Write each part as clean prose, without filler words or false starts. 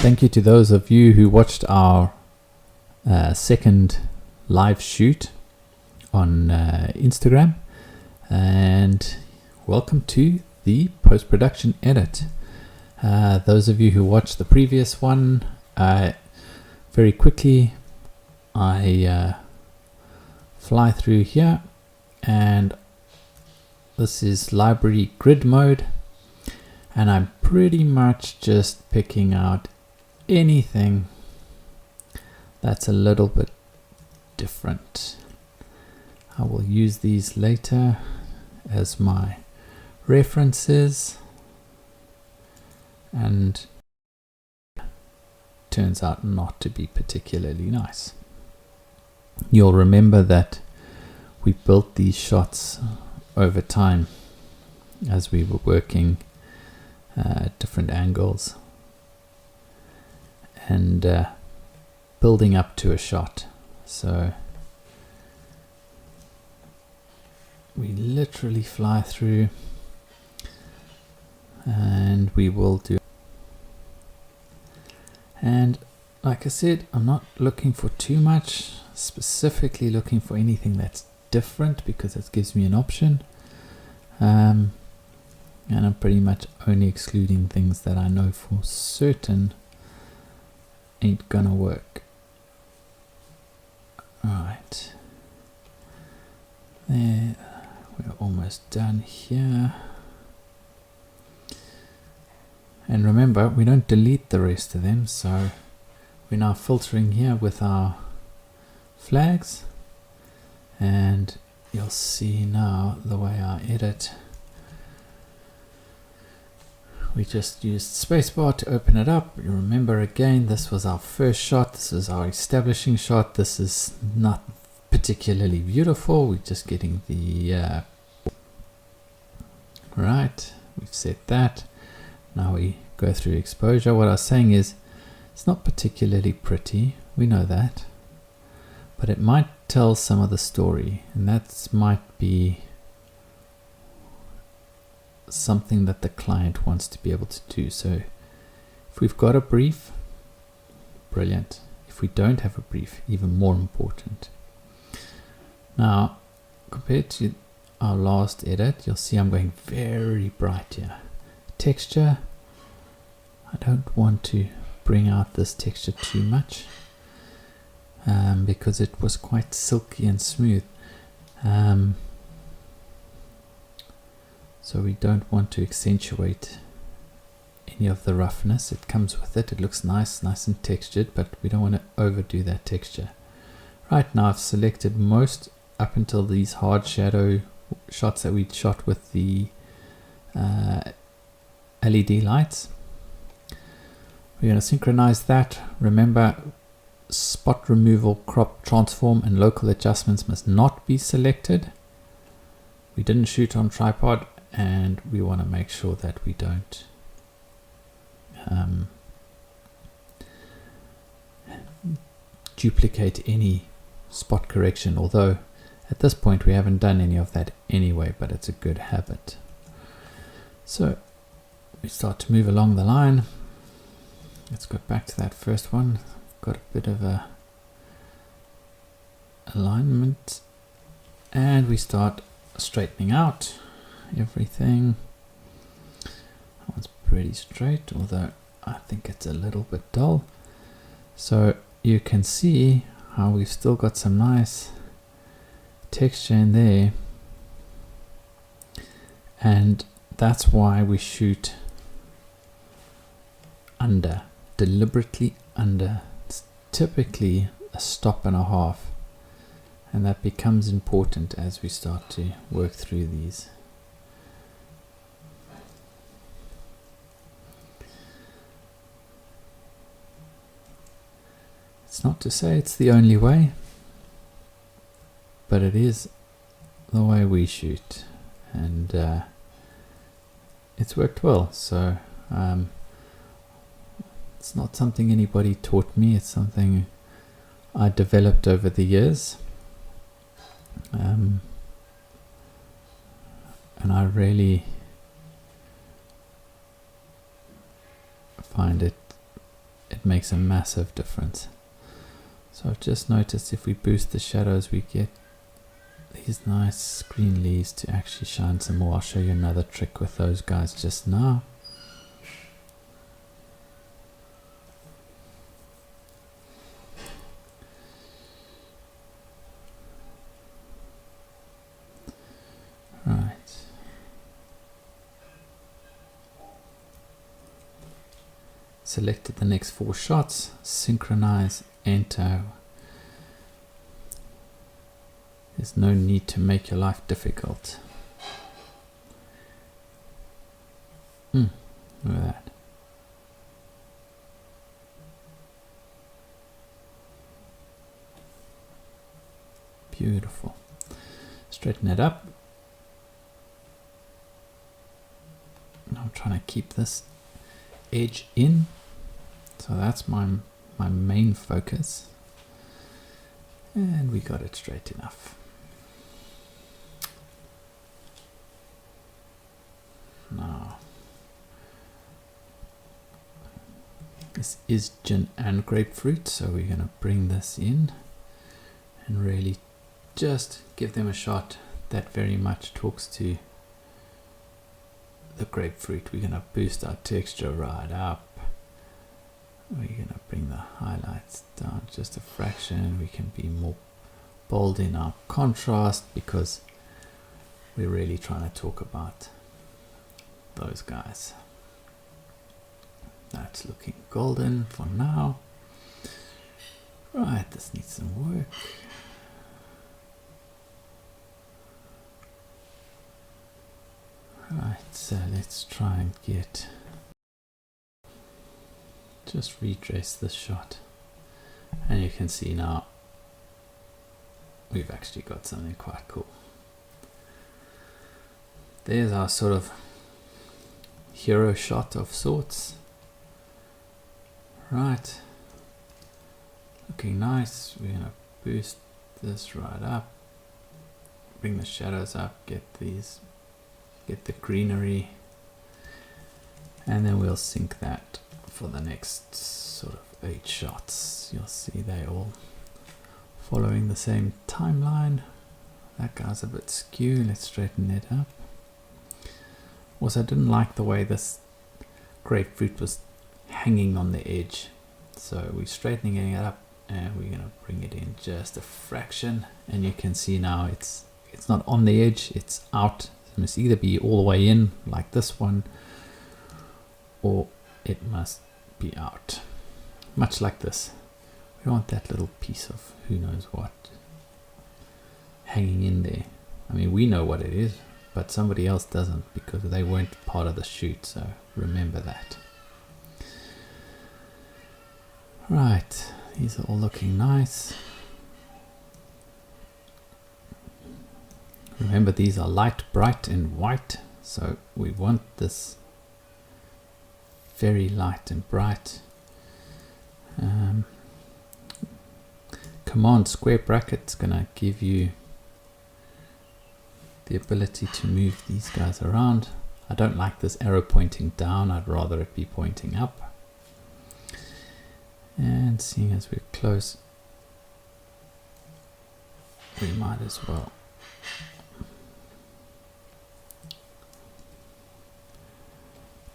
Thank you to those of you who watched our second live shoot on Instagram, and welcome to the post-production edit. Those of you who watched the previous one, very quickly I fly through here, and this is library grid mode, and I'm pretty much just picking out anything that's a little bit different. I will use these later as my references, and turns out not to be particularly nice. You'll remember that we built these shots over time as we were working at different angles and building up to a shot. So we literally fly through, and we will do. And like I said, I'm not looking for too much, specifically looking for anything that's different, because it gives me an option. And I'm pretty much only excluding things that I know for certain ain't gonna work. Alright, there, we're almost done here. And remember, we don't delete the rest of them, so we're now filtering here with our flags, and you'll see now the way I edit. We just used spacebar to open it up. You remember, again, this was our first shot. This is our establishing shot. This is not particularly beautiful. We're just getting the right. We've set that. Now we go through exposure. What I was saying is, it's not particularly pretty. We know that, but it might tell some of the story, and that might be something that the client wants to be able to do. So if we've got a brief, brilliant. If we don't have a brief, even more important. Now, compared to our last edit, you'll see I'm going very bright here. Texture, I don't want to bring out this texture too much, because it was quite silky and smooth. So we don't want to accentuate any of the roughness. It comes with it. It looks nice and textured, but we don't want to overdo that texture. Right now I've selected most up until these hard shadow shots that we shot with the LED lights. We're going to synchronize that. Remember, spot removal, crop, transform, and local adjustments must not be selected. We didn't shoot on tripod, and we want to make sure that we don't duplicate any spot correction, although at this point we haven't done any of that anyway, but it's a good habit. So we start to move along the line. Let's go back to that first one. Got a bit of a alignment, and we start straightening out everything. That one's pretty straight, although I think it's a little bit dull. So you can see how we've still got some nice texture in there, and that's why we shoot under, deliberately under. It's typically a stop and a half, and that becomes important as we start to work through these. It's not to say it's the only way, but it is the way we shoot, and it's worked well. So it's not something anybody taught me. It's something I developed over the years. And I really find it it makes a massive difference. So I've just noticed if we boost the shadows, we get these nice green leaves to actually shine some more. I'll show you another trick with those guys just now. Right. Selected the next 4 shots, synchronize, enter. There's no need to make your life difficult. Look at that. Beautiful. Straighten it up. I'm trying to keep this edge in, so that's my main focus, and we got it straight enough. Now this is gin and grapefruit, so we're going to bring this in and really just give them a shot that very much talks to the grapefruit. We're going to boost our texture right up. We're going to bring the highlights down just a fraction. We can be more bold in our contrast because we're really trying to talk about those guys. That's looking golden for now. Right, this needs some work. Right, so let's try and just redress this shot, and you can see now we've actually got something quite cool. There's our sort of hero shot of sorts. Right, looking nice. We're gonna boost this right up, bring the shadows up, get the greenery, and then we'll sync that for the next sort of 8 shots. You'll see they all following the same timeline. That guy's a bit skew. Let's straighten it up. Also, I didn't like the way this grapefruit was hanging on the edge, so we're straightening it up and we're going to bring it in just a fraction, and you can see now it's not on the edge, it's out. It must either be all the way in like this one, or it must be out, much like this. We want that little piece of who knows what hanging in there. I mean, we know what it is, but somebody else doesn't because they weren't part of the shoot, so remember that. Right, these are all looking nice. Remember, these are light, bright and white, so we want this very light and bright. Command square bracket's gonna give you the ability to move these guys around. I don't like this arrow pointing down, I'd rather it be pointing up. And seeing as we're close, we might as well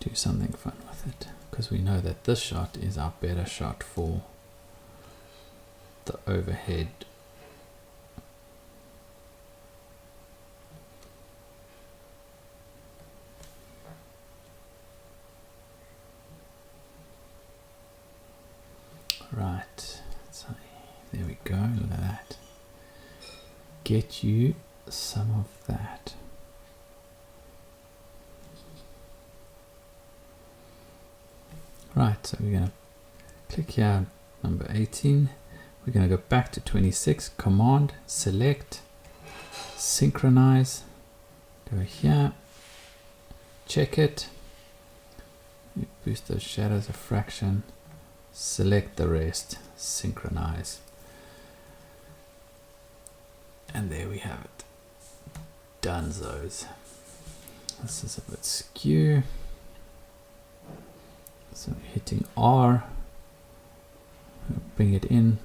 do something fun with it, because we know that this shot is our better shot for the overhead. Right, so there we go, look at that. Get you some of that. Right, so we're going to click here, number 18. We're going to go back to 26, command, select, synchronize, go here, check it, you boost those shadows a fraction, select the rest, synchronize, and there we have it. Dunzos. This is a bit skew. So hitting R, bring it in,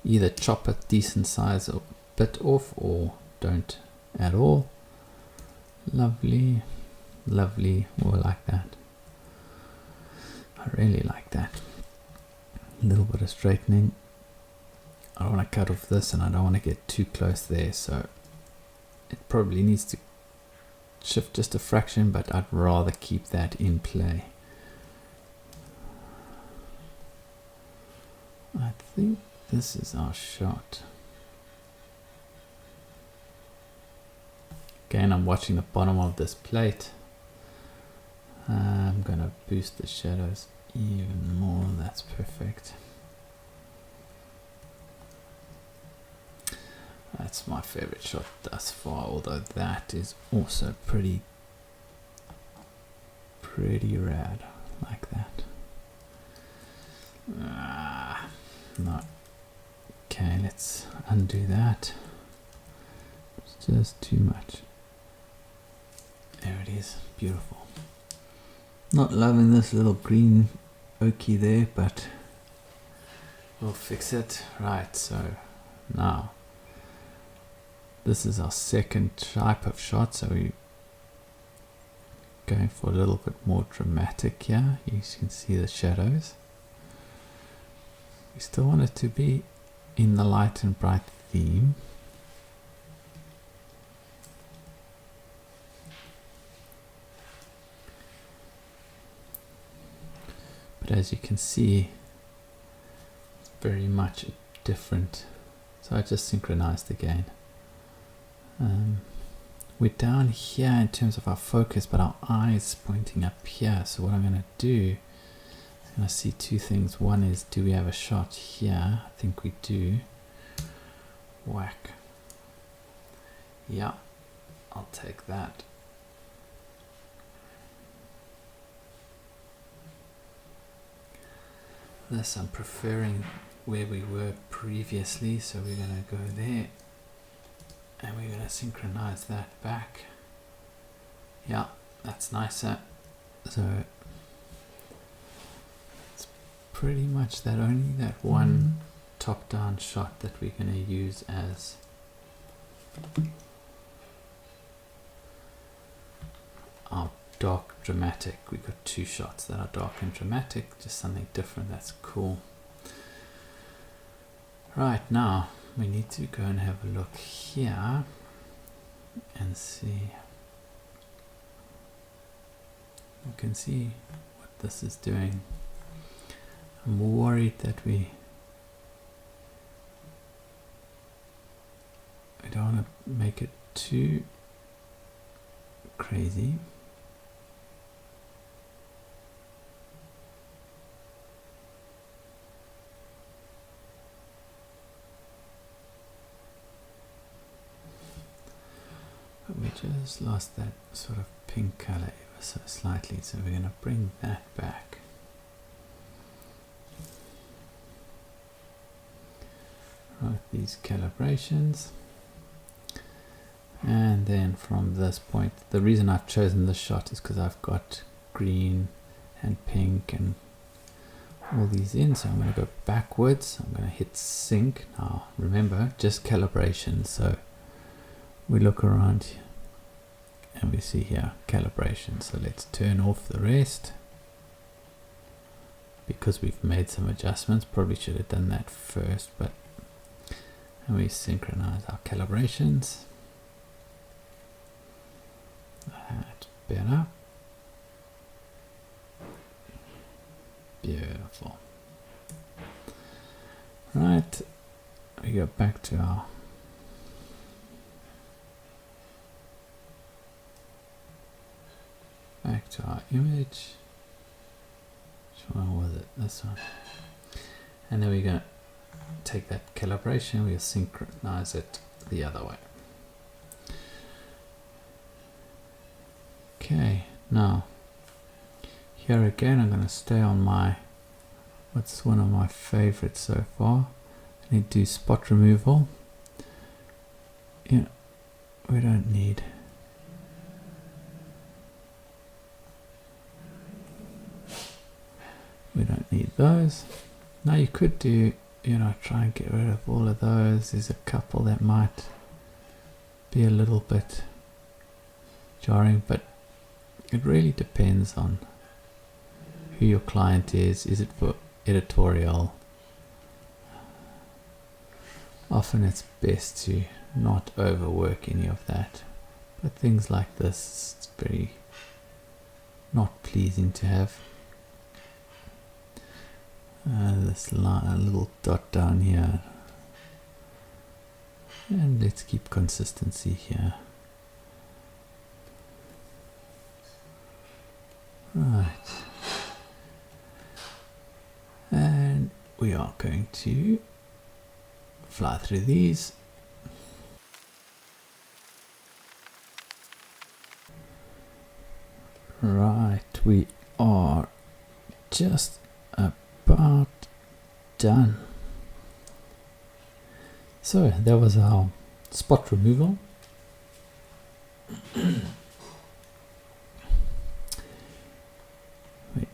either chop a decent size or bit off or don't at all. Lovely, lovely, more like that. I really like that. A little bit of straightening. I don't want to cut off this and I don't want to get too close there, so it probably needs to shift just a fraction, but I'd rather keep that in play. I think this is our shot. Again, I'm watching the bottom of this plate. I'm gonna boost the shadows even more. That's perfect. That's my favorite shot thus far, although that is also pretty rad, like that. No. Okay, let's undo that. It's just too much. There it is, beautiful. Not loving this little green oaky there, but we'll fix it. Right, so now this is our second type of shot, so we're going for a little bit more dramatic here. You can see the shadows. We still want it to be in the light and bright theme. But as you can see, it's very much different. So I just synchronized again. We're down here in terms of our focus, but our eyes pointing up here. So what I'm going to do, I'm going to see two things. One is, do we have a shot here? I think we do. Whack. Yeah, I'll take that. This I'm preferring where we were previously, so we're going to go there and we're going to synchronize that back. Yeah, that's nicer. So it's pretty much that, only that one top down shot that we're going to use as our dark dramatic. We've got two shots that are dark and dramatic, just something different. That's cool. Right, now we need to go and have a look here and see. You can see what this is doing. I'm worried that we don't want to make it too crazy. But we just lost that sort of pink color ever so slightly, so we're going to bring that back. Right, these calibrations. And then from this point, the reason I've chosen this shot is because I've got green and pink and all these in, so I'm going to go backwards. I'm going to hit sync. Now remember, just calibration, so we look around and we see here calibration, so let's turn off the rest because we've made some adjustments. Probably should have done that first, but and we synchronize our calibrations. That's better. Beautiful. Right, we go back to our image. Which one was it? This one. And then we're going to take that calibration, we'll synchronize it the other way. Okay, now here again I'm going to stay on my, what's one of my favorites so far. I need to do spot removal. Yeah, we don't need those. Now you could do, try and get rid of all of those. There's a couple that might be a little bit jarring, but it really depends on who your client is. Is it for editorial? Often it's best to not overwork any of that, but things like this, it's very not pleasing to have. This line, a little dot down here, and let's keep consistency here. Right, and we are going to fly through these. Right, we are just about done. So that was our spot removal. We're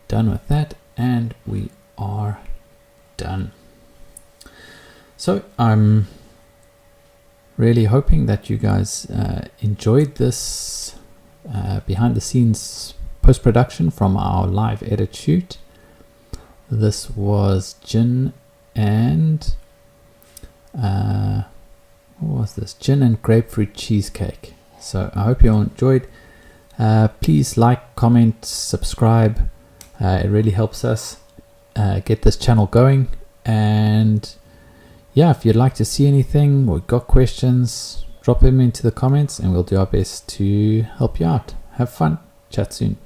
done with that, and we are done. So I'm really hoping that you guys enjoyed this behind the scenes post-production from our live edit shoot. This was gin and what was this? Gin and grapefruit cheesecake. So I hope you all enjoyed. Please like, comment, subscribe. It really helps us get this channel going. And yeah, if you'd like to see anything or got questions, drop them into the comments and we'll do our best to help you out. Have fun. Chat soon.